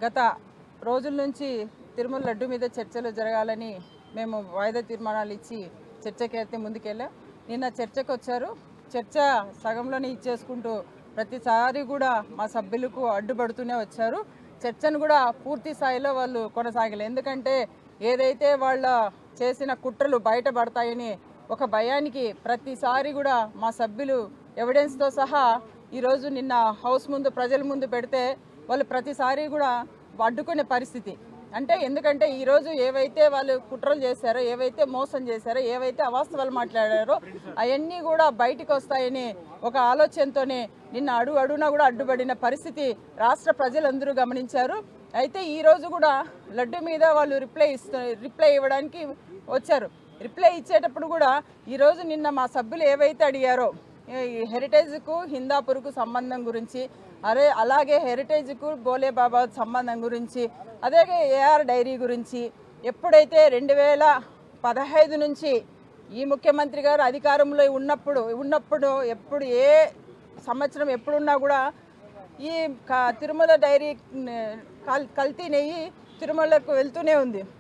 గత రోజుల నుంచి తిరుమల లడ్డు మీద చర్చలు జరగాలని మేము వాయిదా తీర్మానాలు ఇచ్చి చర్చకైతే ముందుకెళ్ళాం. నిన్న చర్చకు వచ్చారు. చర్చ సగంలోనే ఇచ్చేసుకుంటూ ప్రతిసారి కూడా మా సభ్యులకు అడ్డుపడుతూనే వచ్చారు. చర్చను కూడా పూర్తి స్థాయిలో వాళ్ళు కొనసాగలేదు. ఎందుకంటే ఏదైతే వాళ్ళ చేసిన కుట్రలు బయటపడతాయని ఒక భయానికి ప్రతిసారి కూడా మా సభ్యులు ఎవిడెన్స్తో సహా ఈరోజు నిన్న హౌస్ ముందు ప్రజల ముందు పెడితే వాళ్ళు ప్రతిసారి కూడా అడ్డుకునే పరిస్థితి. అంటే ఎందుకంటే ఈరోజు ఏవైతే వాళ్ళు కుట్రలు చేశారో, ఏవైతే మోసం చేశారో, ఏవైతే అవాస్తవాలు మాట్లాడారో అవన్నీ కూడా బయటికి వస్తాయని ఒక ఆలోచనతోనే నిన్న అడుగునా కూడా అడ్డుపడిన పరిస్థితి రాష్ట్ర ప్రజలందరూ గమనించారు. అయితే ఈరోజు కూడా లడ్డు మీద వాళ్ళు రిప్లై ఇవ్వడానికి వచ్చారు. రిప్లై ఇచ్చేటప్పుడు కూడా ఈరోజు నిన్న మా సభ్యులు ఏవైతే అడిగారో హెరిటేజ్కు హిందాపూర్కు సంబంధం గురించి, అలాగే హెరిటేజ్కు బోలే బాబా సంబంధం గురించి, అదే ఏఆర్ డైరీ గురించి ఎప్పుడైతే 2015 నుంచి ఈ ముఖ్యమంత్రి గారు అధికారంలో ఉన్నప్పుడు ఎప్పుడు ఏ సంవత్సరం ఎప్పుడున్నా కూడా ఈ తిరుమల డైరీ కల్తీ నెయ్యి తిరుమలకు వెళ్తూనే ఉంది.